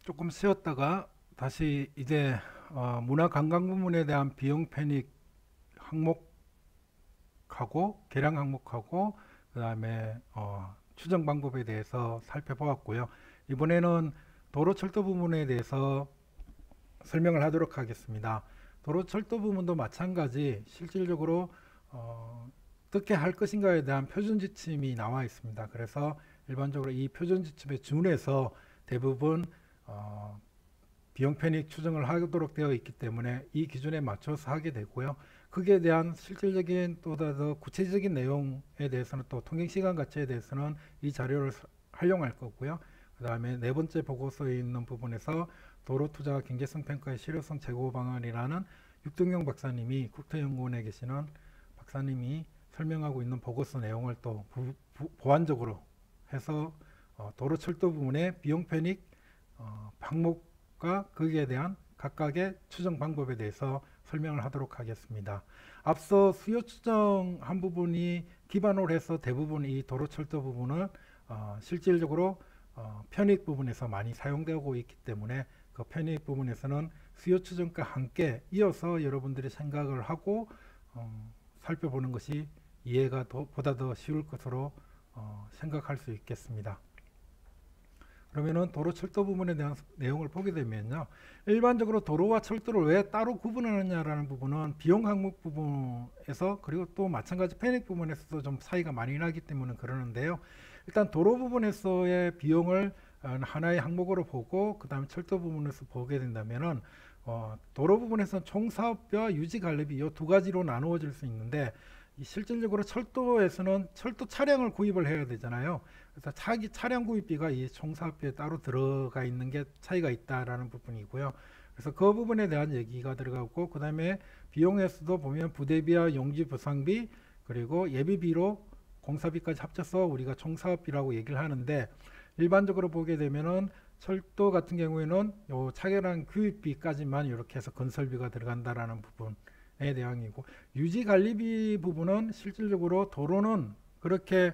조금 쉬었다가 다시 이제 문화관광 부문에 대한 비용 편익 항목하고 계량 항목하고 그다음에 추정 방법에 대해서 살펴보았고요. 이번에는 도로철도 부문에 대해서 설명을 하도록 하겠습니다. 도로철도 부문도 마찬가지 실질적으로 어떻게 할 것인가에 대한 표준 지침이 나와 있습니다. 그래서 일반적으로 이 표준 지침에 준해서 대부분 비용 편익 추정을 하도록 되어 있기 때문에 이 기준에 맞춰서 하게 되고요. 거기에 대한 실질적인 또다 더 구체적인 내용에 대해서는 또 통행 시간 가치에 대해서는 이 자료를 활용할 거고요. 그 다음에 네 번째 보고서에 있는 부분에서 도로투자 경제성 평가의 실효성 제고 방안이라는 육동영 박사님이 국토연구원에 계시는 박사님이 설명하고 있는 보고서 내용을 또 보완적으로 해서 도로철도 부문의 비용 편익 항목과 거기에 대한 각각의 추정 방법에 대해서 설명을 하도록 하겠습니다. 앞서 수요 추정한 부분이 기반으로 해서 대부분 이 도로철도 부분은 실질적으로 편익 부분에서 많이 사용되고 있기 때문에 그 편익 부분에서는 수요 추정과 함께 이어서 여러분들이 생각을 하고 살펴보는 것이 이해가 보다 더 쉬울 것으로 생각할 수 있겠습니다. 그러면은 도로철도 부분에 대한 내용을 보게 되면요, 일반적으로 도로와 철도를 왜 따로 구분하느냐라는 부분은 비용 항목 부분에서 그리고 또 마찬가지 편익 부분에서도 좀 차이가 많이 나기 때문에 그러는데요. 일단 도로 부분에서의 비용을 하나의 항목으로 보고 그 다음에 철도 부분에서 보게 된다면은 도로 부분에서는 총사업비와 유지관리비 이 두 가지로 나누어질 수 있는데, 실질적으로 철도에서는 철도 차량을 구입을 해야 되잖아요. 그래서 차량 구입비가 이 총사업비에 따로 들어가 있는 게 차이가 있다라는 부분이고요. 그래서 그 부분에 대한 얘기가 들어가고, 그 다음에 비용에서도 보면 부대비와 용지 보상비 그리고 예비비로 공사비까지 합쳐서 우리가 총사업비라고 얘기를 하는데, 일반적으로 보게 되면은 철도 같은 경우에는 요 차량 구입비까지만 이렇게 해서 건설비가 들어간다라는 부분에 대항이고, 유지관리비 부분은 실질적으로 도로는 그렇게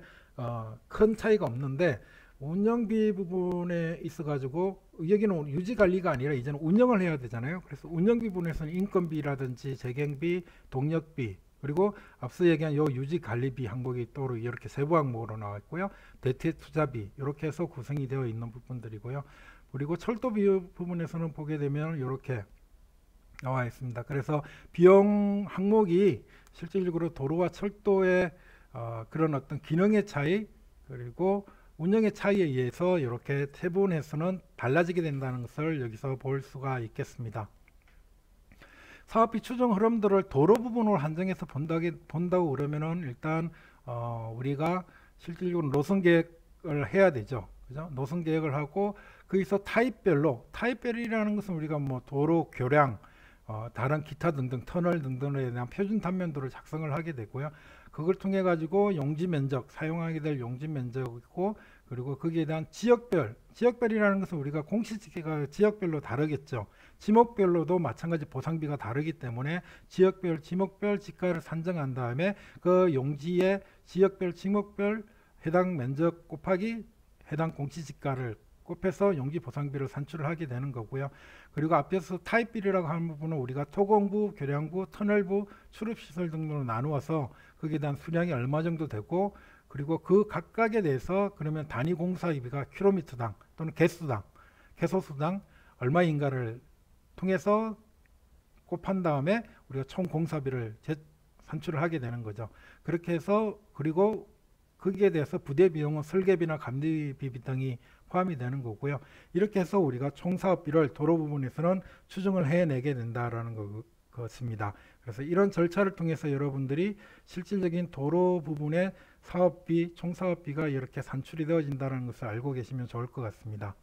큰 차이가 없는데 운영비 부분에 있어 가지고 여기는 유지관리가 아니라 이제는 운영을 해야 되잖아요. 그래서 운영비 부분에서는 인건비라든지 재경비, 동력비 그리고 앞서 얘기한 요 유지관리비 항목이 또 이렇게 세부 항목으로 나와 있고요. 대체 투자비 이렇게 해서 구성이 되어 있는 부분들이고요. 그리고 철도비 부분에서는 보게 되면 이렇게 나와 있습니다. 그래서 비용 항목이 실질적으로 도로와 철도의 그런 어떤 기능의 차이 그리고 운영의 차이에 의해서 이렇게 세분해서는 달라지게 된다는 것을 여기서 볼 수가 있겠습니다. 사업비 추정 흐름들을 도로 부분으로 한정해서 본다고 그러면은 일단 우리가 실질적으로 노선 계획을 해야 되죠. 그죠? 노선 계획을 하고 거기서 타입별이라는 것은 우리가 뭐 도로 교량 다른 기타 등등 터널 등등에 대한 표준 단면도를 작성을 하게 되고요. 그걸 통해 가지고 용지 면적 사용하게 될 용지 면적이고, 그리고 거기에 대한 지역별이라는 것은 우리가 공시지가 지역별로 다르겠죠. 지목별로도 마찬가지 보상비가 다르기 때문에 지역별 지목별 지가를 산정한 다음에 그 용지의 지역별 지목별 해당 면적 곱하기 해당 공시지가를 곱해서 용지 보상비를 산출을 하게 되는 거고요. 그리고 앞에서 타입비라고 하는 부분은 우리가 토공부, 교량부, 터널부, 출입시설 등으로 나누어서 거기에 대한 수량이 얼마 정도 되고, 그리고 그 각각에 대해서 그러면 단위 공사비가 킬로미터당 또는 개수당, 개소수당 얼마인가를 통해서 곱한 다음에 우리가 총 공사비를 산출을 하게 되는 거죠. 그렇게 해서 그리고 거기에 대해서 부대 비용은 설계비나 감리비 등이 포함이 되는 거고요. 이렇게 해서 우리가 총사업비를 도로 부분에서는 추정을 해내게 된다라는 것입니다. 그래서 이런 절차를 통해서 여러분들이 실질적인 도로 부분의 사업비, 총사업비가 이렇게 산출이 되어진다는 것을 알고 계시면 좋을 것 같습니다.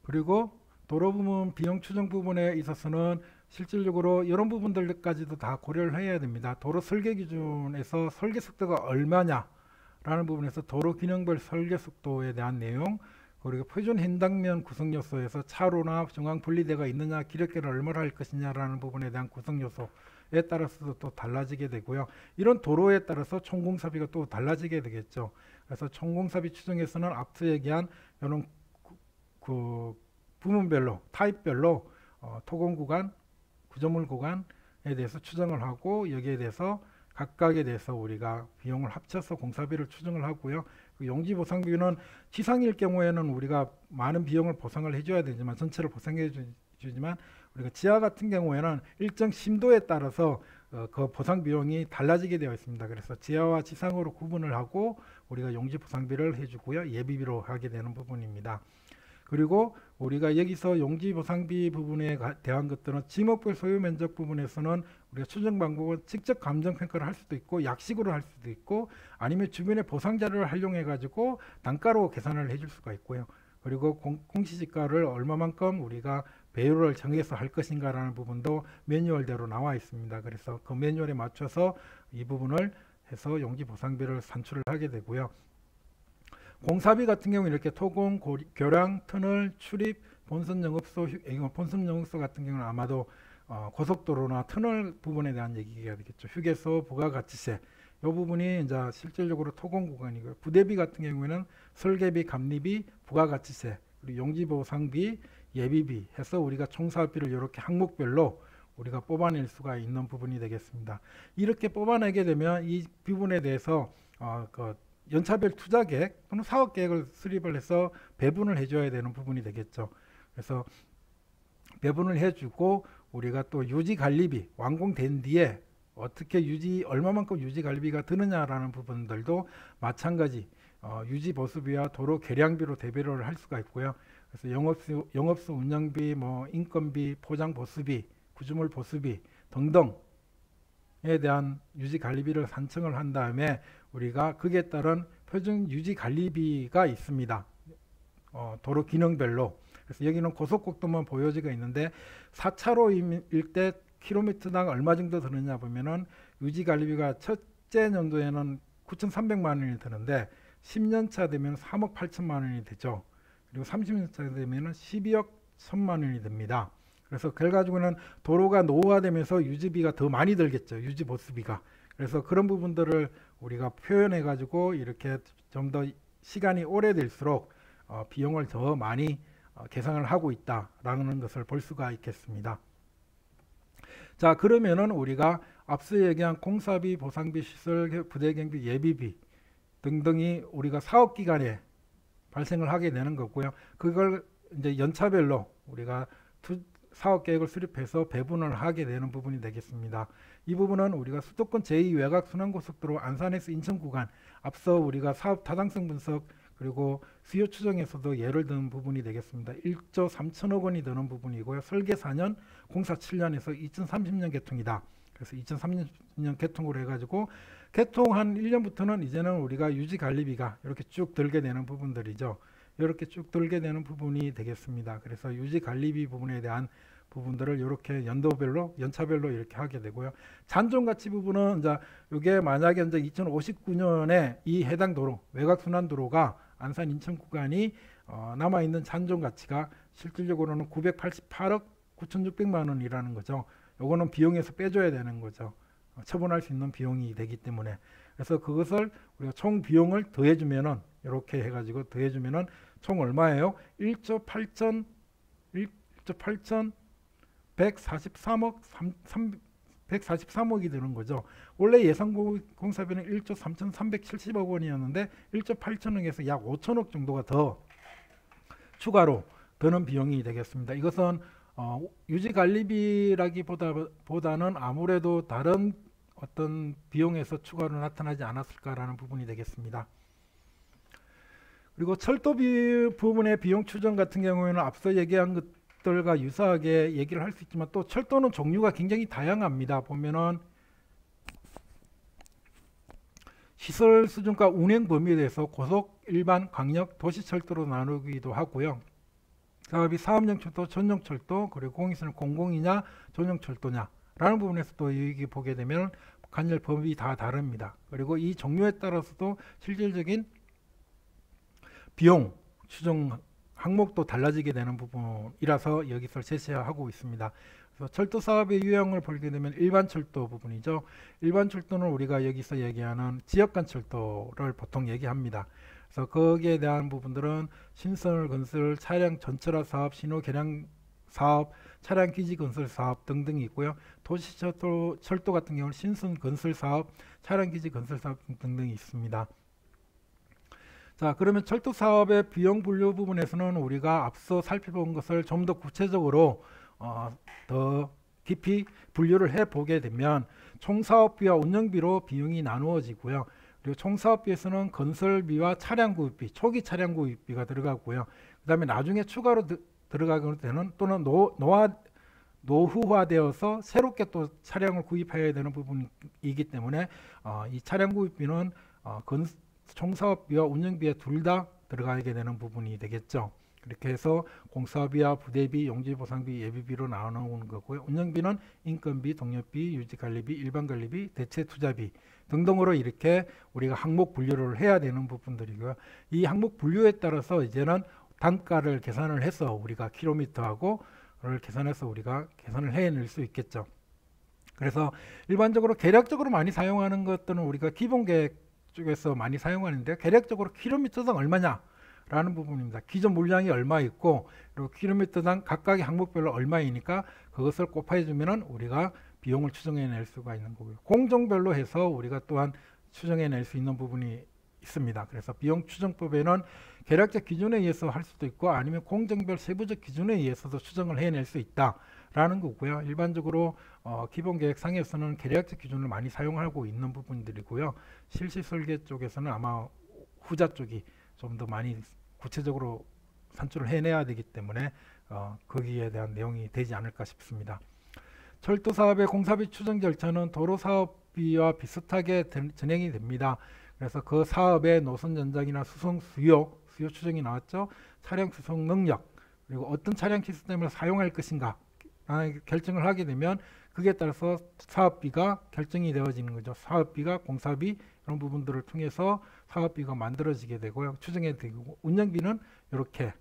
그리고 도로 부분 비용 추정 부분에 있어서는 실질적으로 이런 부분들까지도 다 고려를 해야 됩니다. 도로 설계 기준에서 설계 속도가 얼마냐 라는 부분에서 도로 기능별 설계 속도에 대한 내용, 그리고 표준 행당면 구성 요소에서 차로나 중앙 분리대가 있느냐, 기력계를 얼마나 할 것이냐라는 부분에 대한 구성 요소에 따라서도 또 달라지게 되고요. 이런 도로에 따라서 총공사비가 또 달라지게 되겠죠. 그래서 총공사비 추정에서는 앞서 얘기한 이런 그 부문별로 타입별로 토공 구간, 구조물 구간에 대해서 추정을 하고 여기에 대해서 각각에 대해서 우리가 비용을 합쳐서 공사비를 추정을 하고요. 그 용지 보상비는 지상일 경우에는 우리가 많은 비용을 보상을 해줘야 되지만 전체를 보상해 주지만 우리가 지하 같은 경우에는 일정 심도에 따라서 그 보상 비용이 달라지게 되어 있습니다. 그래서 지하와 지상으로 구분을 하고 우리가 용지 보상비를 해주고요. 예비비로 하게 되는 부분입니다. 그리고 우리가 여기서 용지 보상비 부분에 대한 것들은 지목별 소유 면적 부분에서는 우리가 추정 방법은 직접 감정 평가를 할 수도 있고 약식으로 할 수도 있고 아니면 주변의 보상 자료를 활용해 가지고 단가로 계산을 해줄 수가 있고요. 그리고 공시지가를 얼마만큼 우리가 배율을 정해서 할 것인가라는 부분도 매뉴얼대로 나와 있습니다. 그래서 그 매뉴얼에 맞춰서 이 부분을 해서 용지 보상비를 산출을 하게 되고요. 공사비 같은 경우는 이렇게 토공, 교량, 터널, 출입, 본선 영업소, 본선 영업소 같은 경우는 아마도 고속도로나 터널 부분에 대한 얘기가 되겠죠. 휴게소, 부가가치세 이 부분이 이제 실질적으로 토공 구간이고요. 부대비 같은 경우에는 설계비, 감리비, 부가가치세, 그리고 용지보상비, 예비비 해서 우리가 총사업비를 이렇게 항목별로 우리가 뽑아낼 수가 있는 부분이 되겠습니다. 이렇게 뽑아내게 되면 이 부분에 대해서 그 연차별 투자계획 또는 사업계획을 수립을 해서 배분을 해줘야 되는 부분이 되겠죠. 그래서 배분을 해주고 우리가 또 유지관리비 완공된 뒤에 어떻게 얼마만큼 유지관리비가 드느냐라는 부분들도 마찬가지 유지보수비와 도로 개량비로 대비를 할 수가 있고요. 그래서 영업소 운영비, 인건비, 포장보수비, 구조물 보수비 등등에 대한 유지관리비를 산청을 한 다음에 우리가 거기에 따른 표준 유지관리비가 있습니다. 도로 기능별로. 그래서 여기는 고속국도만 보여지고 있는데 4차로일 때 킬로미터당 얼마 정도 드느냐 보면은 유지관리비가 첫째 연도에는 9,300만 원이 드는데 10년차 되면 3억 8천만 원이 되죠. 그리고 30년차 되면은 12억 1천만 원이 됩니다. 그래서 결과적으로는 도로가 노후화되면서 유지비가 더 많이 들겠죠. 유지보수비가. 그래서 그런 부분들을 우리가 표현해 가지고 이렇게 좀 더 시간이 오래될수록 비용을 더 많이 계산을 하고 있다라는 것을 볼 수가 있겠습니다. 자, 그러면은 우리가 앞서 얘기한 공사비, 보상비, 시설, 부대경비, 예비비 등등이 우리가 사업 기간에 발생을 하게 되는 거고요. 그걸 이제 연차별로 우리가 사업 계획을 수립해서 배분을 하게 되는 부분이 되겠습니다. 이 부분은 우리가 수도권 제2외곽 순환고속도로 안산에서 인천 구간 앞서 우리가 사업 타당성 분석 그리고 수요 추정에서도 예를 든 부분이 되겠습니다. 1조 3천억 원이 드는 부분이고요. 설계 4년, 공사 7년에서 2030년 개통이다. 그래서 2030년 개통으로 해가지고 개통한 1년부터는 이제는 우리가 유지관리비가 이렇게 쭉 들게 되는 부분들이죠. 이렇게 쭉 들게 되는 부분이 되겠습니다. 그래서 유지관리비 부분에 대한 부분들을 이렇게 연도별로, 연차별로 이렇게 하게 되고요. 잔존가치 부분은 이제 이게 만약에 이제 2059년에 이 해당 도로, 외곽순환도로가 안산 인천 구간이 남아 있는 잔존가치가 실질적으로는 988억 9,600만 원이라는 거죠. 요거는 비용에서 빼줘야 되는 거죠. 처분할 수 있는 비용이 되기 때문에. 그래서 그것을 우리가 총 비용을 더해주면은 이렇게 해가지고 더해주면은 총 얼마예요? 1조 143억 143억이 되는 거죠. 원래 예상 공사비는 1조 3,370억 원이었는데 1조 8천억에서 약 5천억 정도가 더 추가로 드는 비용이 되겠습니다. 이것은 유지관리비라기보다는 아무래도 다른 어떤 비용에서 추가로 나타나지 않았을까라는 부분이 되겠습니다. 그리고 철도비 부분의 비용 추정 같은 경우에는 앞서 얘기한 것들과 유사하게 얘기를 할 수 있지만 또 철도는 종류가 굉장히 다양합니다. 보면은 시설 수준과 운행 범위에 대해서 고속, 일반, 광역, 도시철도로 나누기도 하고요. 사업이 사업용 철도, 전용 철도, 그리고 공익선은 공공이냐, 전용 철도냐 라는 부분에서 또 여기 보게 되면 관련 법이 다 다릅니다. 그리고 이 종류에 따라서도 실질적인 비용 추정 항목도 달라지게 되는 부분이라서 여기서 제시하고 있습니다. 그래서 철도 사업의 유형을 보게 되면 일반 철도 부분이죠. 일반 철도는 우리가 여기서 얘기하는 지역 간 철도를 보통 얘기합니다. 그래서 거기에 대한 부분들은 신선을 건설, 차량 전철화 사업, 신호 개량 사업, 차량 기지 건설 사업 등등이 있고요. 도시철도 같은 경우는 신선 건설 사업, 차량 기지 건설 사업 등등이 있습니다. 자, 그러면 철도 사업의 비용 분류 부분에서는 우리가 앞서 살펴본 것을 좀 더 구체적으로 더 깊이 분류를 해 보게 되면 총 사업비와 운영비로 비용이 나누어지고요. 그리고 총 사업비에서는 건설비와 차량 구입비, 초기 차량 구입비가 들어가고요. 그다음에 나중에 추가로 들어가게 되는 또는 노후화되어서 새롭게 또 차량을 구입해야 되는 부분이기 때문에 이 차량 구입비는 총 사업비와 운영비에 둘 다 들어가게 되는 부분이 되겠죠. 그렇게 해서 공사비와 부대비, 용지보상비, 예비비로 나누는 거고요. 운영비는 인건비, 동력비, 유지관리비, 일반관리비, 대체투자비 등등으로 이렇게 우리가 항목 분류를 해야 되는 부분들이고요. 이 항목 분류에 따라서 이제는 단가를 계산을 해서 우리가 킬로미터하고를 계산해서 우리가 계산을 해낼 수 있겠죠. 그래서 일반적으로 계략적으로 많이 사용하는 것들은 우리가 기본계획 쪽에서 많이 사용하는데 계략적으로 킬로미터당 얼마냐 라는 부분입니다. 기존 물량이 얼마 있고 그리고 킬로미터당 각각의 항목별로 얼마이니까 그것을 곱해 주면은 우리가 비용을 추정해 낼 수가 있는 거고요. 공정별로 해서 우리가 또한 추정해 낼 수 있는 부분이 있습니다. 그래서 비용 추정법에는 계략적 기준에 의해서 할 수도 있고 아니면 공정별 세부적 기준에 의해서도 추정을 해낼 수 있다라는 거고요. 일반적으로 기본계획상에서는 계략적 기준을 많이 사용하고 있는 부분들이고요. 실시설계 쪽에서는 아마 후자 쪽이 좀 더 많이 구체적으로 산출을 해내야 되기 때문에 거기에 대한 내용이 되지 않을까 싶습니다. 철도 사업의 공사비 추정 절차는 도로 사업비와 비슷하게 진행이 됩니다. 그래서 그 사업의 노선 전장이나 수송 수요 추정이 나왔죠. 차량 수송 능력 그리고 어떤 차량 시스템을 사용할 것인가 결정을 하게 되면 그에 따라서 사업비가 결정이 되어지는 거죠. 사업비가 공사비 이런 부분들을 통해서 사업비가 만들어지게 되고요. 추정이 되고 운영비는 이렇게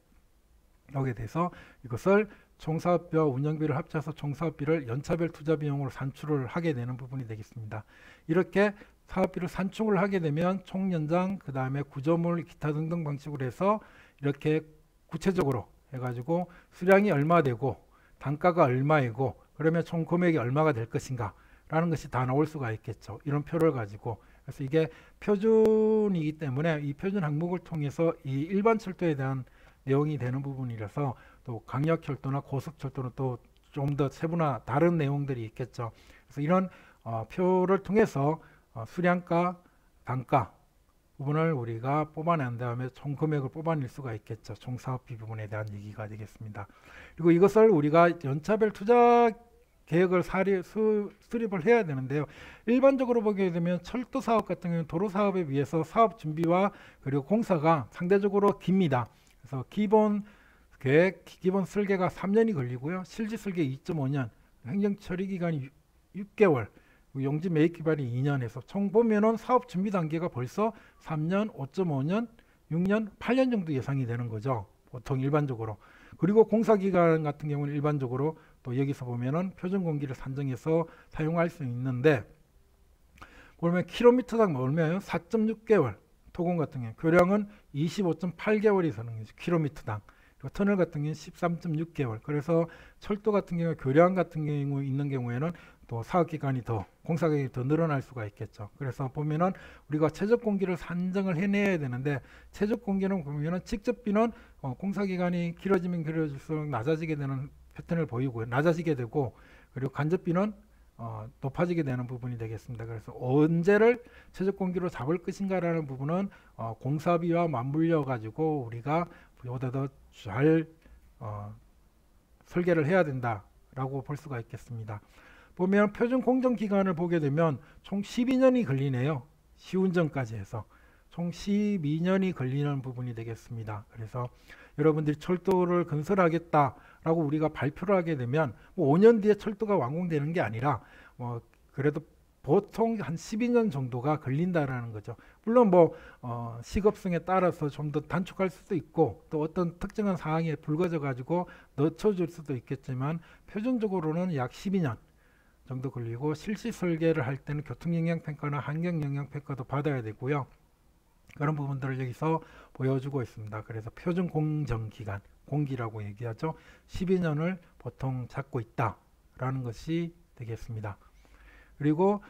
오게 돼서 이것을 총사업비와 운영비를 합쳐서 총사업비를 연차별 투자 비용으로 산출을 하게 되는 부분이 되겠습니다. 이렇게 사업비를 산출을 하게 되면 총연장 그 다음에 구조물 기타 등등 방식으로 해서 이렇게 구체적으로 해가지고 수량이 얼마 되고 단가가 얼마이고 그러면 총 금액이 얼마가 될 것인가 라는 것이 다 나올 수가 있겠죠. 이런 표를 가지고 그래서 이게 표준이기 때문에 이 표준 항목을 통해서 이 일반 철도에 대한 내용이 되는 부분이라서 또 강력철도나 고속철도는 또 좀 더 세분화 다른 내용들이 있겠죠. 그래서 이런 표를 통해서 수량가, 단가 부분을 우리가 뽑아낸 다음에 총 금액을 뽑아낼 수가 있겠죠. 총 사업비 부분에 대한 얘기가 되겠습니다. 그리고 이것을 우리가 연차별 투자 계획을 수립을 해야 되는데요. 일반적으로 보게 되면 철도 사업 같은 경우는 도로 사업에 비해서 사업 준비와 그리고 공사가 상대적으로 깁니다. 그래서 기본 계획, 기본 설계가 3년이 걸리고요. 실지 설계 2.5년, 행정 처리 기간이 6개월, 용지 매입 기간이 2년에서 총 보면은 사업 준비 단계가 벌써 3년, 5.5년, 6년, 8년 정도 예상이 되는 거죠. 보통 일반적으로. 그리고 공사 기간 같은 경우는 일반적으로 또 여기서 보면은 표준 공기를 산정해서 사용할 수 있는데 그러면 킬로미터당 얼마예요? 4.6개월. 토공 같은 경우 교량은 25.8개월이 서는 거죠. 킬로미터당. 그리고 터널 같은 경우는 13.6개월. 그래서 철도 같은 경우 교량 같은 경우 있는 경우에는 또 사업 기간이 더 공사 기간이 더 늘어날 수가 있겠죠. 그래서 보면은 우리가 최적 공기를 산정을 해내야 되는데 최적 공기는 보면은 직접비는 공사 기간이 길어지면 길어질수록 낮아지게 되는 패턴을 보이고요. 낮아지게 되고 그리고 간접비는 높아지게 되는 부분이 되겠습니다. 그래서 언제를 최적 공기로 잡을 것인가라는 부분은 공사비와 맞물려 가지고 우리가 보다 더 잘 설계를 해야 된다라고 볼 수가 있겠습니다. 보면 표준 공정 기간을 보게 되면 총 12년이 걸리네요. 시운전까지 해서 총 12년이 걸리는 부분이 되겠습니다. 그래서 여러분들이 철도를 건설하겠다라고 우리가 발표를 하게 되면 뭐 5년 뒤에 철도가 완공되는 게 아니라 그래도 보통 한 12년 정도가 걸린다라는 거죠. 물론 시급성에 따라서 좀 더 단축할 수도 있고 또 어떤 특정한 사항에 불거져 가지고 늦춰질 수도 있겠지만 표준적으로는 약 12년 정도 걸리고 실시 설계를 할 때는 교통영향평가나 환경영향평가도 받아야 되고요. 그런 부분들을 여기서 보여주고 있습니다. 그래서 표준 공정 기간, 공기라고 얘기하죠. 12년을 보통 잡고 있다라는 것이 되겠습니다. 그리고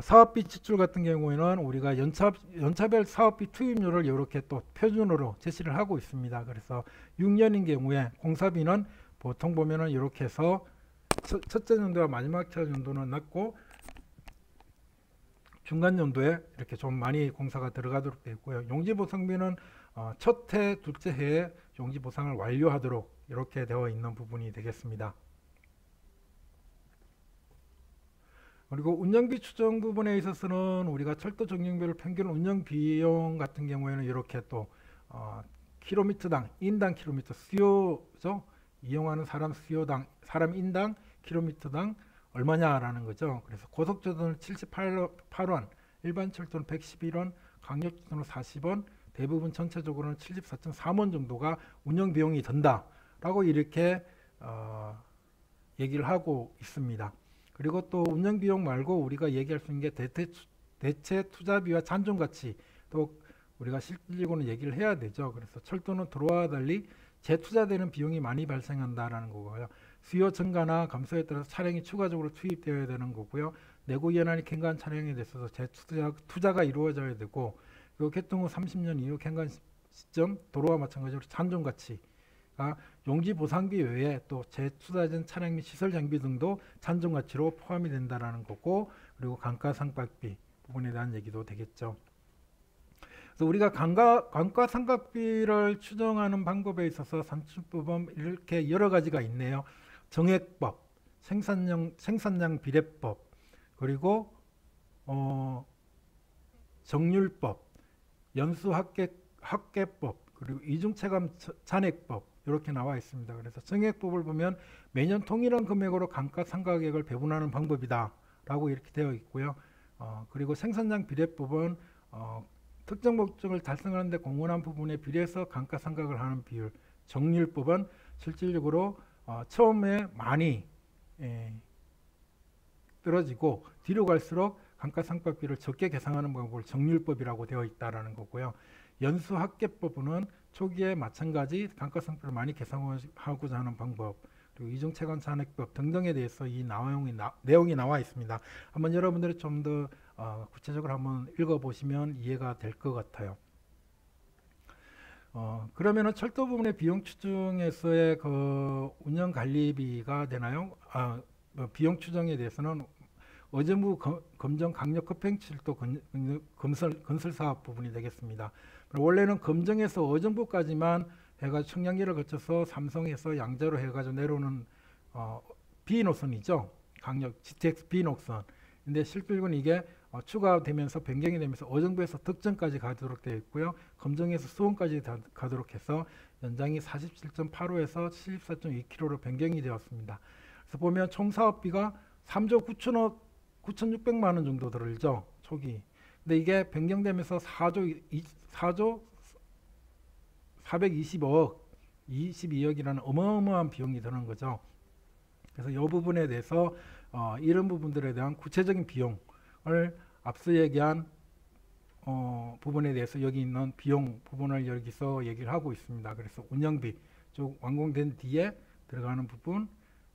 사업비 지출 같은 경우에는 우리가 연차별 사업비 투입률을 이렇게 또 표준으로 제시를 하고 있습니다. 그래서 6년인 경우에 공사비는 보통 보면은 이렇게 해서 첫째 연도와 마지막 연도는 낮고 중간 연도에 이렇게 좀 많이 공사가 들어가도록 되어 있고요. 용지보상비는 첫 해, 둘째 해에 용지보상을 완료하도록 이렇게 되어 있는 부분이 되겠습니다. 그리고 운영비 추정 부분에 있어서는 우리가 철도 정량별 평균 운영 비용 같은 경우에는 이렇게 또 킬로미터당 인당 킬로미터 수요죠. 이용하는 사람 수요당 사람 인당 킬로미터당 얼마냐라는 거죠. 그래서 고속철도는 78원, 일반 철도는 111원, 강력철도는 40원, 대부분 전체적으로는 74.3원 정도가 운영 비용이 든다라고 이렇게 얘기를 하고 있습니다. 그리고 또 운영 비용 말고 우리가 얘기할 수 있는 게 대체 투자비와 잔존가치 또 우리가 실질적으로는 얘기를 해야 되죠. 그래서 철도는 도로와 달리 재투자되는 비용이 많이 발생한다라는 거고요. 수요 증가나 감소에 따라서 차량이 추가적으로 투입되어야 되는 거고요. 내구 연한이 갱간 차량에 대해서 재투자가 이루어져야 되고 그리고 개통 후 30년 이후 갱간 시점 도로와 마찬가지로 잔존가치가 용지 보상비 외에 또 재투자된 차량 및 시설 장비 등도 잔존가치로 포함이 된다라는 거고 그리고 감가상각비 부분에 대한 얘기도 되겠죠. 그래서 우리가 감가상각비를 추정하는 방법에 있어서 산출법은 이렇게 여러 가지가 있네요. 정액법, 생산량 비례법, 그리고 정률법, 연수합계법, 그리고 이중체감 잔액법 이렇게 나와 있습니다. 그래서 정액법을 보면 매년 동일한 금액으로 감가상각액을 배분하는 방법이다 라고 이렇게 되어 있고요. 그리고 생산량 비례법은 특정 목적을 달성하는 데 공헌한 부분에 비례해서 감가상각을 하는 비율, 정률법은 실질적으로 처음에 많이 떨어지고 뒤로 갈수록 감가상각비를 적게 계산하는 방법을 정률법이라고 되어 있다는 거고요. 연수합계법은 초기에 마찬가지 감가상각비를 많이 계산하고자 하는 방법, 그리고 이중체감 잔액법 등등에 대해서 이 내용이 나와 있습니다. 한번 여러분들이 좀 더 구체적으로 한번 읽어보시면 이해가 될 것 같아요. 그러면은 철도 부분의 비용 추정에서의 그 운영 관리비가 되나요? 비용 추정에 대해서는 어제무 검정 강력 급행철도 건설 사업 부분이 되겠습니다. 원래는 검정에서 어정부까지만 해가지고 청량리를 거쳐서 삼성에서 양재로 해가지고 내려오는 B 노선이죠. 강력 GTX B 노선. 근데 실질적으로는 이게 추가되면서 변경이 되면서 어정부에서 덕전까지 가도록 되어 있고요. 검정에서 수원까지 가도록 해서 연장이 47.85에서 74.2km로 변경이 되었습니다. 그래서 보면 총 사업비가 3조 9,600만 원 정도 들죠. 초기. 근데 이게 변경되면서 4조 420억, 22억이라는 어마어마한 비용이 드는 거죠. 그래서 이 부분에 대해서 이런 부분들에 대한 구체적인 비용을 앞서 얘기한 부분에 대해서 여기 있는 비용 부분을 여기서 얘기를 하고 있습니다. 그래서 운영비, 쭉 완공된 뒤에 들어가는 부분,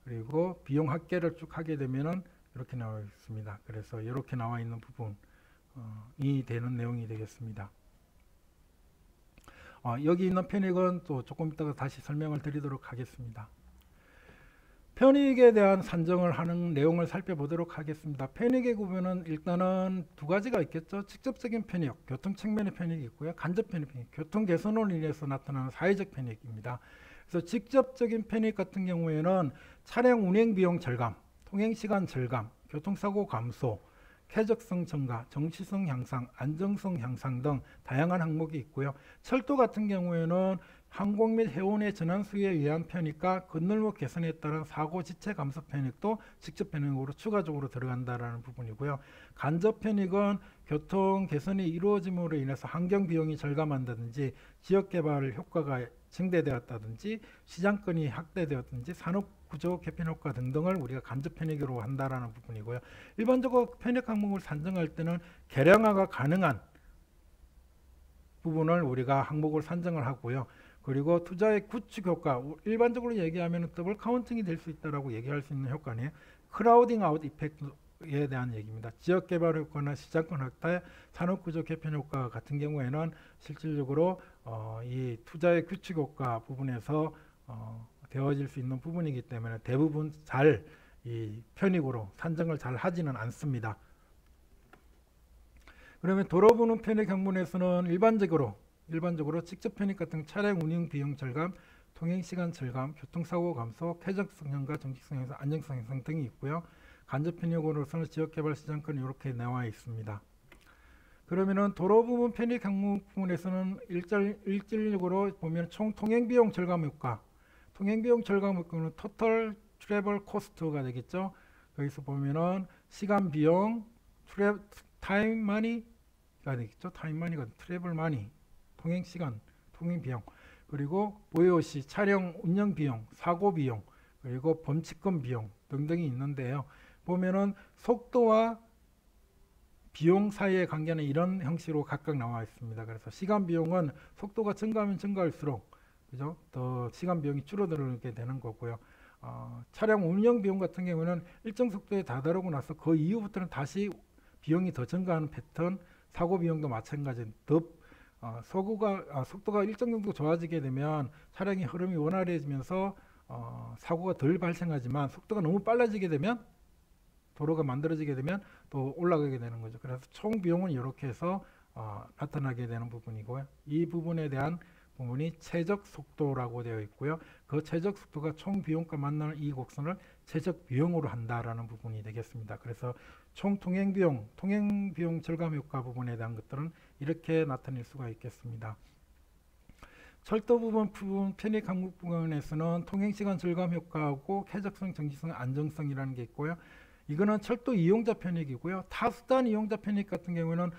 그리고 비용 합계를 쭉 하게 되면은 이렇게 나와 있습니다. 그래서 이렇게 나와 있는 부분이 되는 내용이 되겠습니다. 여기 있는 편익은 또 조금 이따가 다시 설명을 드리도록 하겠습니다. 편익에 대한 산정을 하는 내용을 살펴보도록 하겠습니다. 편익의 구분은 일단은 두 가지가 있겠죠. 직접적인 편익, 교통 측면의 편익이 있고요. 간접 편익, 교통 개선으로 인해서 나타나는 사회적 편익입니다. 그래서 직접적인 편익 같은 경우에는 차량 운행 비용 절감, 통행 시간 절감, 교통사고 감소, 쾌적성 증가, 정시성 향상, 안정성 향상 등 다양한 항목이 있고요. 철도 같은 경우에는 항공 및 해운의 전환수에 의한 편익과 건널목 개선에 따른 사고 지체 감소 편익도 직접 편익으로 추가적으로 들어간다는 부분이고요. 간접 편익은 교통 개선이 이루어짐으로 인해서 환경 비용이 절감한다든지 지역 개발 효과가 증대되었다든지 시장권이 확대되었든지 산업구조 개편 효과 등등을 우리가 간접 편익으로 한다라는 부분이고요. 일반적으로 편익 항목을 산정할 때는 계량화가 가능한 부분을 우리가 항목을 산정을 하고요. 그리고 투자의 구축 효과, 일반적으로 얘기하면 더블 카운팅이 될 수 있다라고 얘기할 수 있는 효과네요. 크라우딩 아웃 이펙트에 대한 얘기입니다. 지역 개발 효과나 시장권 확대, 산업 구조 개편 효과 같은 경우에는 실질적으로 이 투자의 규칙 효과 부분에서 되어질 수 있는 부분이기 때문에 대부분 잘 이 편익으로 산정을 잘 하지는 않습니다. 그러면 도로부문 편익 항목에서는 일반적으로 직접 편익 같은 차량 운영 비용 절감, 통행 시간 절감, 교통사고 감소, 쾌적성 향과 정직성 향상, 안정성 향상 등이 있고요. 간접 편익으로서는 지역개발 시장권 이렇게 나와 있습니다. 그러면은 도로부문 편익 항목 부분에서는 일괄적으로 보면 총 통행 비용 절감 효과, 통행 비용 절감 효과는 토탈 트래블 코스트가 되겠죠. 여기서 보면은 시간 비용, 타임 마니가 되겠죠. 타임 마니가 트래블 마니, 통행 시간, 통행 비용, 그리고 VOC 차량 운영 비용, 사고 비용, 그리고 범칙금 비용 등등이 있는데요. 보면은 속도와 비용 사이의 관계는 이런 형식으로 각각 나와 있습니다. 그래서 시간 비용은 속도가 증가하면 증가할수록 그죠? 더 시간 비용이 줄어들게 되는 거고요. 차량 운영 비용 같은 경우는 일정 속도에 다다르고 나서 그 이후부터는 다시 비용이 더 증가하는 패턴, 사고 비용도 마찬가지. 속도가 일정 정도 좋아지게 되면 차량의 흐름이 원활해지면서 사고가 덜 발생하지만 속도가 너무 빨라지게 되면 도로가 만들어지게 되면 또 올라가게 되는 거죠. 그래서 총 비용은 이렇게 해서 나타나게 되는 부분이고요. 이 부분에 대한 부분이 최적 속도라고 되어 있고요. 그 최적 속도가 총 비용과 만나는 이 곡선을 최적 비용으로 한다라는 부분이 되겠습니다. 그래서 총 통행 비용 절감 효과 부분에 대한 것들은 이렇게 나타낼 수가 있겠습니다. 철도 부분 편익 항목 부분에서는 통행 시간 절감 효과하고 쾌적성, 정직성, 안정성이라는 게 있고요. 이거는 철도 이용자 편익이고요. 타수단 이용자 편익 같은 경우에는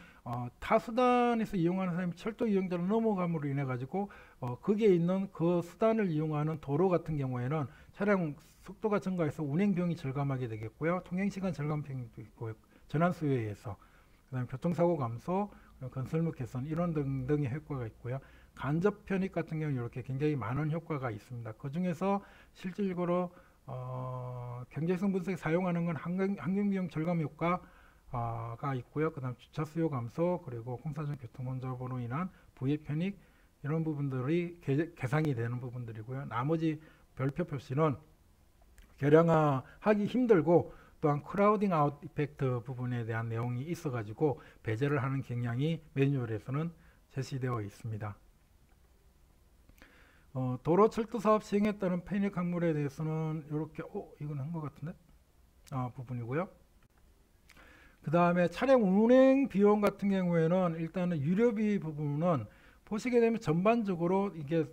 타수단에서 이용하는 사람이 철도 이용자로 넘어감으로 인해 가지고 거기에 있는 그 수단을 이용하는 도로 같은 경우에는 차량 속도가 증가해서 운행 비용이 절감하게 되겠고요. 통행 시간 절감 편익도 있고 전환 수요에 의해서 그다음에 교통사고 감소, 건설물 개선 이런 등등의 효과가 있고요. 간접 편익 같은 경우는 이렇게 굉장히 많은 효과가 있습니다. 그 중에서 실질적으로 경제성 분석에 사용하는 건 환경비용 절감 효과가 있고요. 그 다음 주차 수요 감소, 그리고 공사장 교통 혼잡으로 인한 부의 편익 이런 부분들이 계상이 되는 부분들이고요. 나머지 별표 표시는 계량화하기 힘들고 또한 크라우딩 아웃 이펙트 부분에 대한 내용이 있어가지고 배제를 하는 경향이 매뉴얼에서는 제시되어 있습니다. 도로 철도 사업 시행에 따른 편익 항목에 대해서는 이렇게 이건 한 것 같은데 부분이고요. 그 다음에 차량 운행 비용 같은 경우에는 일단은 유료비 부분은 보시게 되면 전반적으로 이게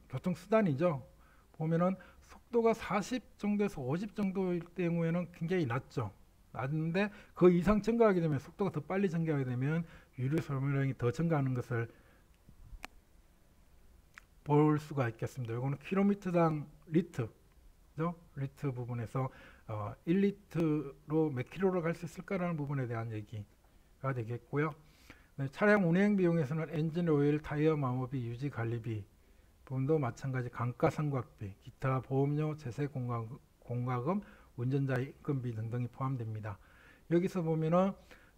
교통수단이죠. 보면은 속도가 40 정도에서 50 정도일 경우에는 굉장히 낮죠. 낮은데 그 이상 증가하게 되면 속도가 더 빨리 증가하게 되면 유류 소모량이 더 증가하는 것을 볼 수가 있겠습니다. 이거는 킬로미터당 리트죠. 리트 부분에서 1리트로 몇 킬로를 갈 수 있을까라는 부분에 대한 얘기가 되겠고요. 네, 차량 운행 비용에서는 엔진 오일, 타이어 마모비, 유지 관리비 부분도 마찬가지 감가상각비, 기타 보험료, 제세 공과금, 운전자 인건비 등등이 포함됩니다. 여기서 보면은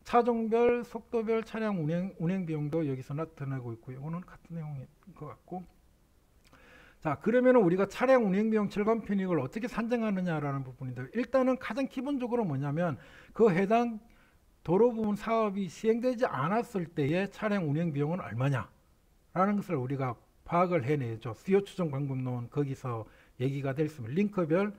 차종별, 속도별 차량 운행 비용도 여기서 나타나고 있고요. 이거는 같은 내용인 것 같고. 자, 그러면 우리가 차량 운행 비용 절감 편익을 어떻게 산정하느냐라는 부분인데 일단은 가장 기본적으로 뭐냐면 그 해당 도로 부분 사업이 시행되지 않았을 때의 차량 운행 비용은 얼마냐라는 것을 우리가 파악을 해내죠. 수요 추정 방법론 거기서 얘기가 될 수 있습니다. 링크별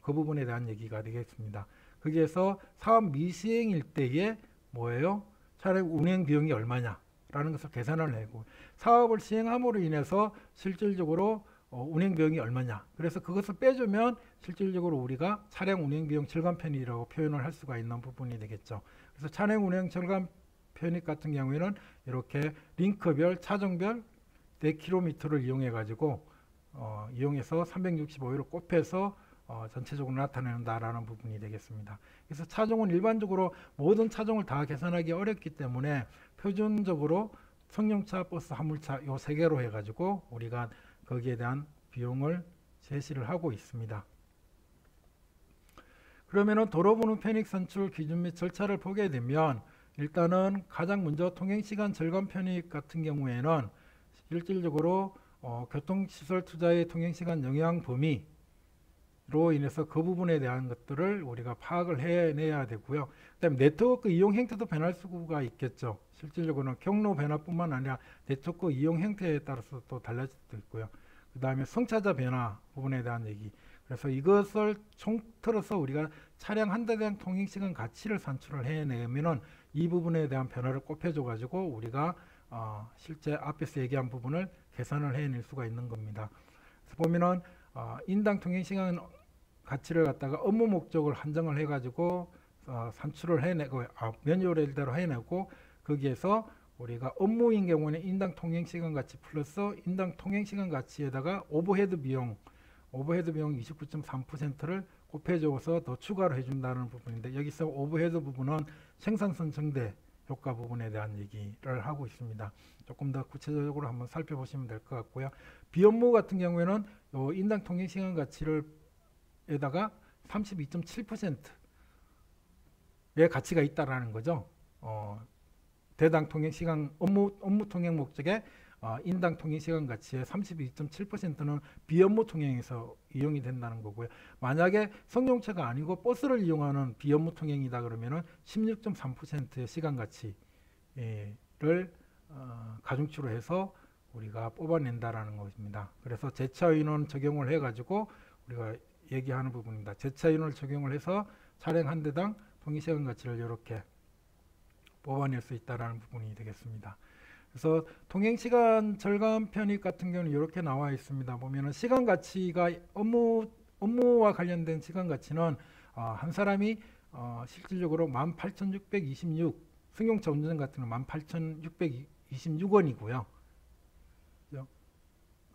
그 부분에 대한 얘기가 되겠습니다. 거기에서 사업 미시행일 때의 뭐예요? 차량 운행 비용이 얼마냐라는 것을 계산을 내고 사업을 시행함으로 인해서 실질적으로 운행 비용이 얼마냐. 그래서 그것을 빼주면 실질적으로 우리가 차량 운행 비용 절감 편익이라고 표현을 할 수가 있는 부분이 되겠죠. 그래서 차량 운행 절감 편익 같은 경우에는 이렇게 링크별, 차종별 내 킬로미터를 이용해 가지고 이용해서 365일을 곱해서 전체적으로 나타낸다라는 부분이 되겠습니다. 그래서 차종은 일반적으로 모든 차종을 다 계산하기 어렵기 때문에 표준적으로 승용차, 버스, 화물차 요 세 개로 해가지고 우리가 거기에 대한 비용을 제시를 하고 있습니다. 그러면은 도로번호 편익 산출 기준 및 절차를 보게 되면 일단은 가장 먼저 통행시간 절감 편익 같은 경우에는 실질적으로 교통시설 투자의 통행시간 영향 범위로 인해서 그 부분에 대한 것들을 우리가 파악을 해내야 되고요. 그다음에 네트워크 이용 행태도 변할 수가 있겠죠. 실질적으로는 경로 변화뿐만 아니라 네트워크 이용 행태에 따라서 또 달라질 수도 있고요. 그 다음에 승차자 변화 부분에 대한 얘기. 그래서 이것을 총틀어서 우리가 차량 한 대에 대한 통행시간 가치를 산출을 해내면은 이 부분에 대한 변화를 곱해줘 가지고 우리가 실제 앞에서 얘기한 부분을 계산을 해낼 수가 있는 겁니다. 그래서 보면은 인당 통행시간 가치를 갖다가 업무 목적을 한정을 해가지고 산출을 해내고 매뉴얼대로 해내고 거기에서 우리가 업무인 경우에는 인당 통행시간 가치 플러스 인당 통행시간 가치에다가 오버헤드 비용 29.3%를 곱해줘서 더 추가로 해준다는 부분인데 여기서 오버헤드 부분은 생산성 증대 효과 부분에 대한 얘기를 하고 있습니다. 조금 더 구체적으로 한번 살펴보시면 될 것 같고요. 비업무 같은 경우에는 요 인당 통행시간 가치를 에다가 32.7%의 가치가 있다라는 거죠. 대당 통행시간 업무 통행 목적에 인당 통행시간 가치의 32.7%는 비업무 통행에서 이용이 된다는 거고요. 만약에 승용차가 아니고 버스를 이용하는 비업무 통행이다 그러면은 16.3%의 시간 가치를 가중치로 해서 우리가 뽑아낸다라는 것입니다. 그래서 재차인원 적용을 해가지고 우리가 얘기하는 부분입니다. 재차인원을 적용을 해서 차량 한 대당 통행시간 가치를 이렇게 뽑아낼 수 있다는 부분이 되겠습니다. 그래서 통행시간 절감 편익 같은 경우는 이렇게 나와 있습니다. 보면은 시간 가치가 업무와 관련된 시간 가치는 한 사람이 실질적으로 18,626 승용차 운전 같은 경우는 18,626원이고요.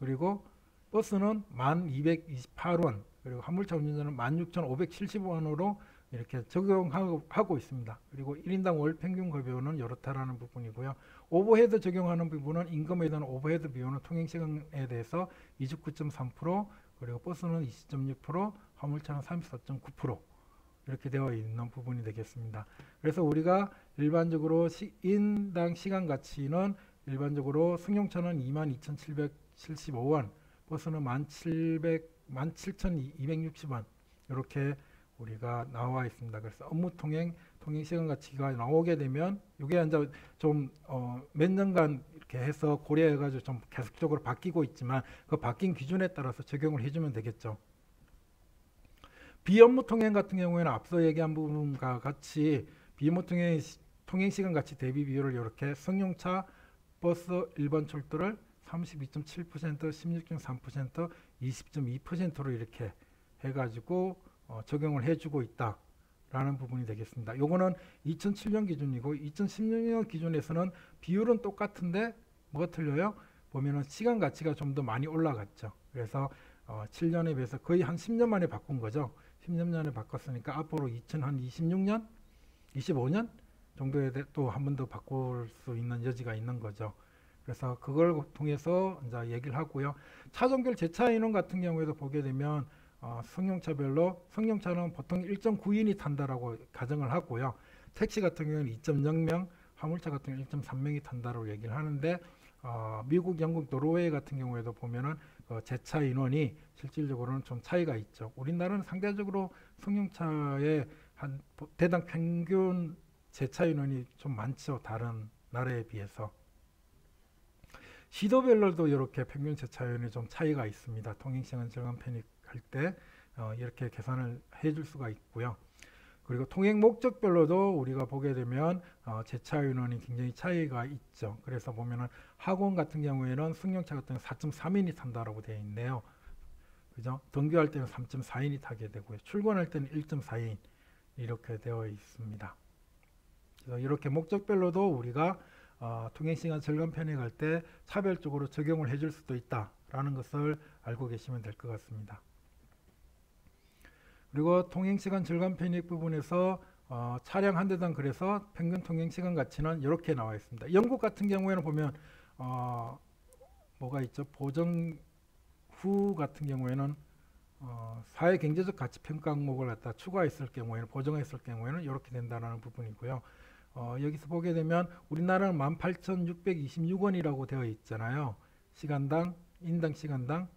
그리고 버스는 1,228원 그리고 화물차 운전자는 16,570원으로 이렇게 적용하고 있습니다. 그리고 1인당 월 평균 급여는 이렇다라는 부분이고요. 오버헤드 적용하는 부분은 임금에 대한 오버헤드 비용은 통행시간에 대해서 29.3% 그리고 버스는 20.6% 화물차는 34.9% 이렇게 되어 있는 부분이 되겠습니다. 그래서 우리가 일반적으로 인당 시간 가치는 일반적으로 승용차는 22,775원 버스는 17,260원 이렇게 우리가 나와 있습니다. 그래서 업무 통행시간 가치가 나오게 되면 이게 이제 좀 몇 년간 이렇게 해서 고려해가지고 좀 계속적으로 바뀌고 있지만 그 바뀐 기준에 따라서 적용을 해주면 되겠죠. 비업무 통행 같은 경우에는 앞서 얘기한 부분과 같이 비업무 통행시간 가치 대비 비율을 이렇게 승용차, 버스, 일반 철도를 32.7%, 16.3%, 20.2%로 이렇게 해가지고 적용을 해주고 있다라는 부분이 되겠습니다. 요거는 2007년 기준이고 2016년 기준에서는 비율은 똑같은데 뭐가 틀려요? 보면은 시간 가치가 좀 더 많이 올라갔죠. 그래서 7년에 비해서 거의 한 10년 만에 바꾼 거죠. 10년 만에 바꿨으니까 앞으로 2026년, 25년 정도에 또 한 번 더 바꿀 수 있는 여지가 있는 거죠. 그래서 그걸 통해서 이제 얘기를 하고요. 차종별 재차 인원 같은 경우에도 보게 되면 승용차별로 승용차는 보통 1.9인이 탄다라고 가정을 하고요. 택시 같은 경우는 2.0명, 화물차 같은 경우는 1.3명이 탄다라고 얘기를 하는데 미국, 영국, 노르웨이 같은 경우에도 보면은 재차 인원이 실질적으로는 좀 차이가 있죠. 우리나라는 상대적으로 승용차의 한 대당 평균 재차 인원이 좀 많죠. 다른 나라에 비해서. 시도별로도 이렇게 평균 재차 인원이 좀 차이가 있습니다. 통행시간 절감 편익할 때 이렇게 계산을 해줄 수가 있고요. 그리고 통행 목적별로도 우리가 보게 되면 재차 인원이 굉장히 차이가 있죠. 그래서 보면은 학원 같은 경우에는 승용차 같은 경우 4.3인이 탄다라고 되어 있네요. 그죠? 등교할 때는 3.4인이 타게 되고요. 출근할 때는 1.4인 이렇게 되어 있습니다. 그래서 이렇게 목적별로도 우리가 통행시간 절감 편익할 때 차별적으로 적용을 해줄 수도 있다라는 것을 알고 계시면 될 것 같습니다. 그리고 통행시간 절감 편익 부분에서 차량 한 대당 그래서 평균 통행 시간 가치는 이렇게 나와 있습니다. 영국 같은 경우에는 보면 뭐가 있죠? 보정 후 같은 경우에는 사회 경제적 가치 평가 항목을 갖다 추가했을 경우에는 보정했을 경우에는 이렇게 된다는 부분이고요. 여기서 보게 되면 우리나라는 18,626원이라고 되어 있잖아요. 시간당 인당 시간당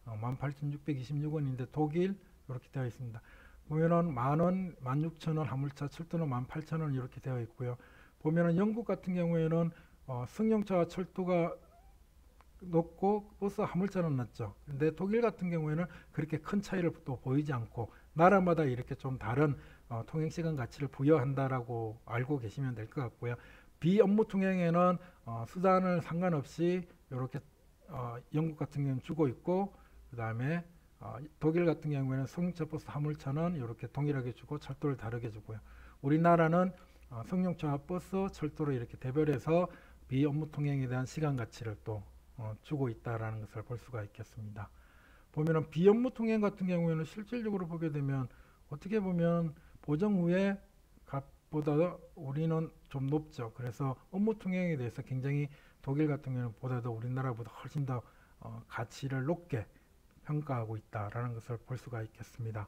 18,626원인데 독일 이렇게 되어 있습니다. 보면은 만원, 16,000원 화물차, 철도는 18,000원 이렇게 되어 있고요. 보면은 영국 같은 경우에는 승용차와 철도가 높고 버스 화물차는 낮죠. 근데 독일 같은 경우에는 그렇게 큰 차이를 또 보이지 않고 나라마다 이렇게 좀 다른 통행시간 가치를 부여한다라고 알고 계시면 될 것 같고요. 비업무 통행에는 수단을 상관없이 이렇게 영국 같은 경우는 주고 있고, 그 다음에 독일 같은 경우에는 승용차, 버스, 화물차는 이렇게 동일하게 주고 철도를 다르게 주고요. 우리나라는 승용차, 버스, 철도를 이렇게 대별해서 비업무 통행에 대한 시간 가치를 또 주고 있다라는 것을 볼 수가 있겠습니다. 보면은 비업무 통행 같은 경우에는 실질적으로 보게 되면 어떻게 보면 보정 후에 값보다 우리는 좀 높죠. 그래서 업무 통행에 대해서 굉장히 독일 같은 경우는 보다도 우리나라보다 훨씬 더 가치를 높게 평가하고 있다라는 것을 볼 수가 있겠습니다.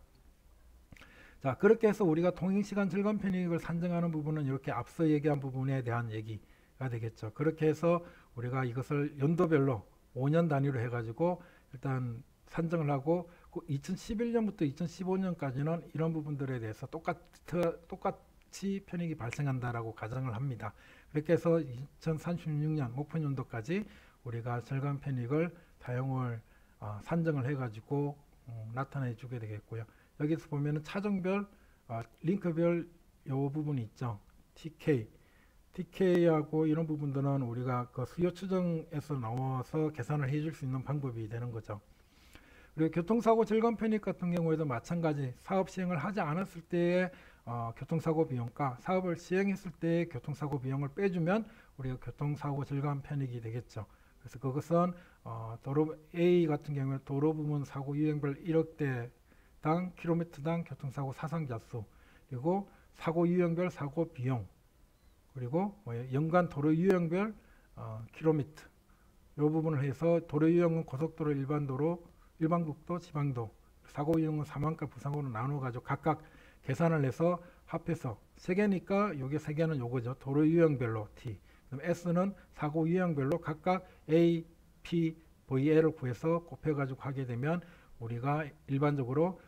자, 그렇게 해서 우리가 통행시간 절감 편익을 산정하는 부분은 이렇게 앞서 얘기한 부분에 대한 얘기가 되겠죠. 그렇게 해서 우리가 이것을 연도별로 5년 단위로 해가지고 일단 산정을 하고 2011년부터 2015년까지는 이런 부분들에 대해서 똑같이 편익이 발생한다라고 가정을 합니다. 그렇게 해서 2036년 목표연도까지 우리가 절감 편익을 사용을 산정을 해가지고 나타내 주게 되겠고요. 여기서 보면은 차종별, 링크별 요 부분이 있죠. TK하고 이런 부분들은 우리가 그 수요 추정에서 나와서 계산을 해줄 수 있는 방법이 되는 거죠. 그리고 교통사고 절감 편익 같은 경우에도 마찬가지 사업 시행을 하지 않았을 때의 교통사고 비용과 사업을 시행했을 때의 교통사고 비용을 빼주면 우리가 교통사고 절감 편익이 되겠죠. 그래서 그것은 도로 A 같은 경우에 도로 부문 사고 유형별 1억대당 킬로미터당 교통사고 사상자 수, 그리고 사고 유형별 사고 비용, 그리고 연간 도로 유형별 킬로미터 이 부분을 해서 도로 유형은 고속도로, 일반도로, 일반국도, 지방도, 사고 유형은 사망과 부상으로 나눠 가지고 각각 계산을 해서 합해서 3개니까 요게 3개는 요거죠. 도로 유형별로 T. 그럼 S는 사고 유형별로 각각 A, P, VL을 구해서 곱해가지고 하게 되면 우리가 일반적으로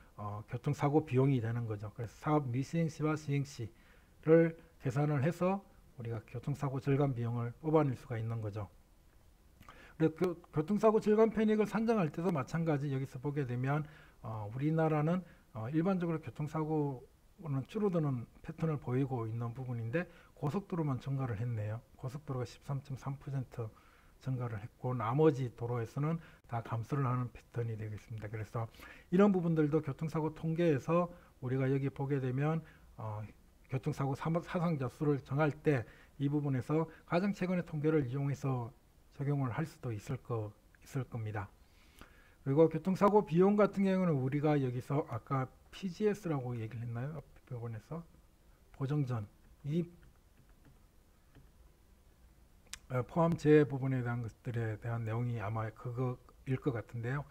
교통사고 비용이 되는 거죠. 그래서 사업 미시행 시와 시행 시를 계산을 해서 우리가 교통사고 절감 비용을 뽑아낼 수가 있는 거죠. 그리고 교통사고 절감 편익을 산정할 때도 마찬가지 여기서 보게 되면 우리나라는 일반적으로 교통사고는 줄어드는 패턴을 보이고 있는 부분인데 고속도로만 증가를 했네요. 고속도로가 13.3% 증가를 했고 나머지 도로에서는 다 감소를 하는 패턴이 되겠습니다. 그래서 이런 부분들도 교통사고 통계에서 우리가 여기 보게 되면 교통사고 사상자 수를 정할 때 이 부분에서 가장 최근의 통계를 이용해서 적용을 할 수도 있을 겁니다. 그리고 교통사고 비용 같은 경우는 우리가 여기서 아까 PGS라고 얘기를 했나요? 앞 부분에서 보정전 이 포함제 부분에 대한 것들에 대한 내용이 아마 그거일 것 같은데요.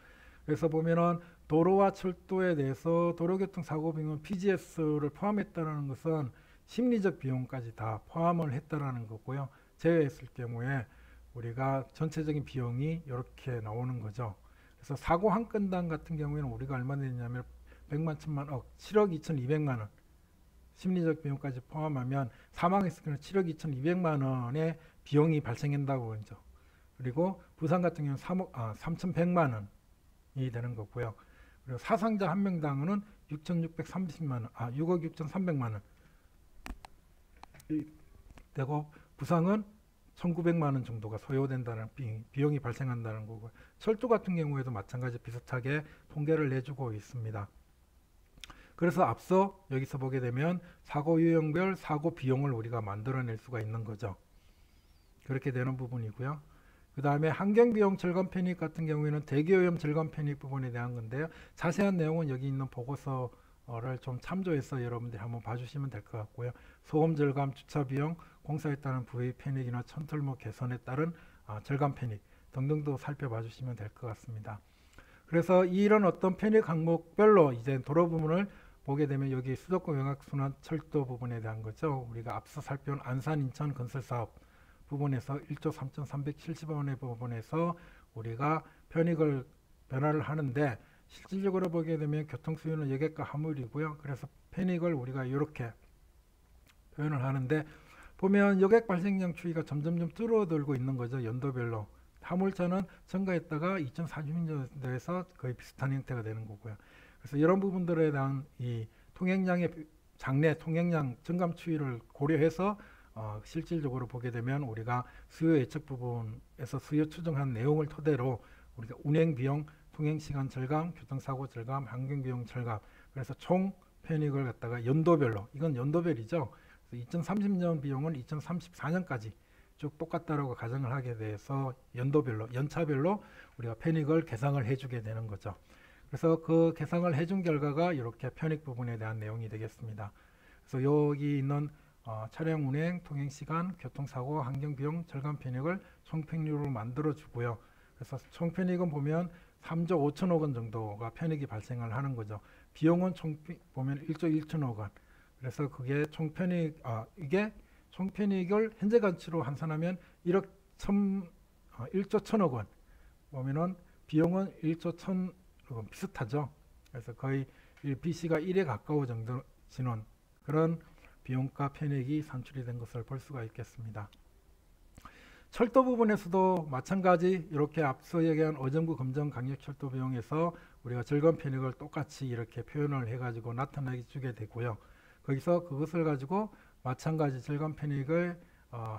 그래서 보면은 도로와 철도에 대해서 도로교통사고 비용 PGS를 포함했다는 것은 심리적 비용까지 다 포함을 했다라는 거고요. 제외했을 경우에 우리가 전체적인 비용이 이렇게 나오는 거죠. 그래서 사고 한 건당 같은 경우에는 우리가 얼마 냈냐면 100만, 1000만, 7억 2200만 원 심리적 비용까지 포함하면 사망했을 경우는 7억 2200만 원의 비용이 발생한다고 하죠. 그리고 부상 같은 경우는 3100만 원이 되는 거고요. 그리고 사상자 한 명당은 6630만 원, 6억 6300만 원 되고 부상은 1900만 원 정도가 소요된다는 비용이 발생한다는 거고 철도 같은 경우에도 마찬가지 비슷하게 통계를 내주고 있습니다. 그래서 앞서 여기서 보게 되면 사고 유형별 사고 비용을 우리가 만들어낼 수가 있는 거죠. 그렇게 되는 부분이고요. 그 다음에 환경비용 절감 편익 같은 경우에는 대기오염 절감 편익 부분에 대한 건데요. 자세한 내용은 여기 있는 보고서 좀 참조해서 여러분들이 한번 봐주시면 될 것 같고요. 소음 절감, 주차 비용, 공사에 따른 부의 편익이나 천털모 개선에 따른 절감 편익 등등도 살펴봐 주시면 될 것 같습니다. 그래서 이런 어떤 편익 항목별로 이제 도로 부분을 보게 되면 여기 수도권 외곽순환 철도 부분에 대한 거죠. 우리가 앞서 살펴본 안산 인천 건설 사업 부분에서 1조 3,370억 원의 부분에서 우리가 편익을 변화를 하는데 실질적으로 보게 되면 교통 수요는 여객과 화물이고요. 그래서 편익을 우리가 이렇게 표현을 하는데 보면 여객 발생량 추이가 점점점 줄어들고 있는 거죠. 연도별로. 화물차는 증가했다가 2040년대에서 거의 비슷한 형태가 되는 거고요. 그래서 이런 부분들에 대한 이 통행량의 장래 통행량 증감 추이를 고려해서 실질적으로 보게 되면 우리가 수요 예측 부분에서 수요 추정한 내용을 토대로 우리가 운행 비용, 통행 시간 절감, 교통사고 절감, 환경 비용 절감. 그래서 총 편익을 갖다가 연도별로, 이건 연도별이죠. 2030년 비용은 2034년까지 쭉 똑같다라고 가정을 하게 돼서 연도별로, 연차별로 우리가 편익을 계상을 해주게 되는 거죠. 그래서 그 계상을 해준 결과가 이렇게 편익 부분에 대한 내용이 되겠습니다. 그래서 여기 있는 차량 운행, 통행 시간, 교통사고, 환경 비용, 절감 편익을 총 편익으로 만들어 주고요. 그래서 총 편익은 보면 3조 5천억 원 정도가 편익이 발생을 하는 거죠. 비용은 총 보면 1조 1천억 원. 그래서 그게 총 편익, 이게 총 편익을 현재 가치로 환산하면 1조 1천억 원. 보면은 비용은 1조 1천억 원 비슷하죠. 그래서 거의 BC가 1에 가까워 정도지는 그런 비용가 편익이 산출이 된 것을 볼 수가 있겠습니다. 철도 부분에서도 마찬가지 이렇게 앞서 얘기한 어정부 금정 강력철도 비용에서 우리가 절감 편익을 똑같이 이렇게 표현을 해가지고 나타나게 주게 되고요. 거기서 그것을 가지고 마찬가지 절감 편익을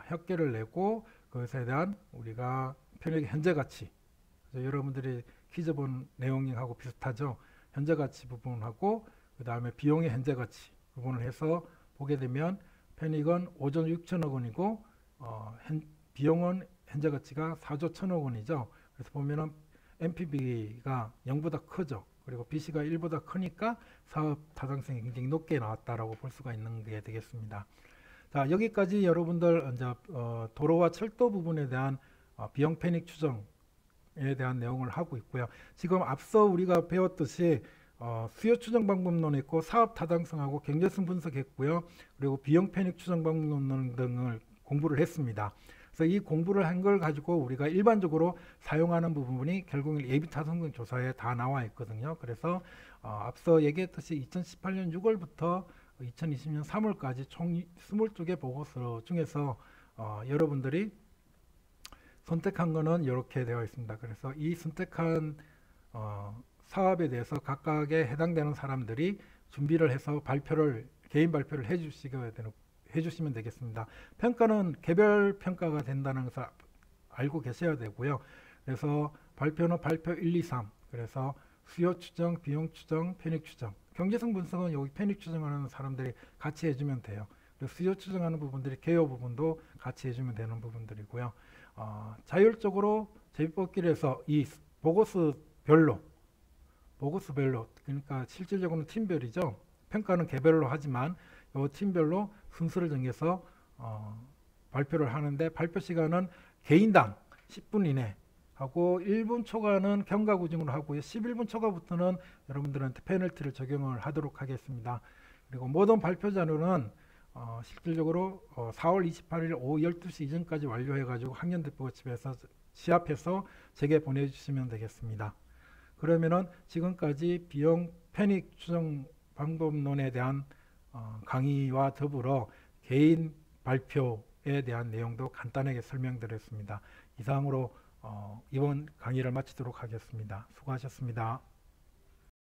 협계를 내고 그것에 대한 우리가 편익의 현재 가치, 여러분들이 퀴즈 본 내용하고 비슷하죠. 현재 가치 부분하고 그 다음에 비용의 현재 가치 부분을 해서 보게 되면 편익은 5조 6천억 원이고 비용은 현재 가치가 4조 1천억 원이죠. 그래서 보면은 NPV가 0보다 크죠. 그리고 BC가 1보다 크니까 사업 타당성이 굉장히 높게 나왔다라고 볼 수가 있는 게 되겠습니다. 자, 여기까지 여러분들 이제 도로와 철도 부분에 대한 비용 편익 추정에 대한 내용을 하고 있고요. 지금 앞서 우리가 배웠듯이 수요 추정 방법론 있고 사업 타당성하고 경제성 분석했고요. 그리고 비용 편익 추정 방법론 등을 공부를 했습니다. 그래서 이 공부를 한 걸 가지고 우리가 일반적으로 사용하는 부분이 결국은 예비 타당성 조사에 다 나와 있거든요. 그래서 앞서 얘기했듯이 2018년 6월부터 2020년 3월까지 총 22개 보고서 중에서 여러분들이 선택한 거는 이렇게 되어 있습니다. 그래서 이 선택한 사업에 대해서 각각에 해당되는 사람들이 준비를 해서 개인 발표를 해주시면 되겠습니다. 평가는 개별 평가가 된다는 것을 알고 계셔야 되고요. 그래서 발표는 발표 1, 2, 3. 그래서 수요 추정, 비용 추정, 편익 추정. 경제성 분석은 여기 편익 추정하는 사람들이 같이 해주면 돼요. 그리고 수요 추정하는 부분들이 개요 부분도 같이 해주면 되는 부분들이고요. 자율적으로 제비뽑기에서 이 보고서별로 그러니까 실질적으로는 팀별이죠. 평가는 개별로 하지만 이 팀별로 순서를 정해서 발표를 하는데 발표 시간은 개인당 10분 이내 하고 1분 초과는 경과구증으로 하고요. 11분 초과부터는 여러분들한테 페널티를 적용을 하도록 하겠습니다. 그리고 모든 발표 자료는 실질적으로 4월 28일 오후 12시 이전까지 완료해가지고 학년대표집에서 시합해서 제게 보내주시면 되겠습니다. 그러면은 지금까지 비용 편익 추정 방법론에 대한 강의와 더불어 개인 발표에 대한 내용도 간단하게 설명드렸습니다. 이상으로 이번 강의를 마치도록 하겠습니다. 수고하셨습니다.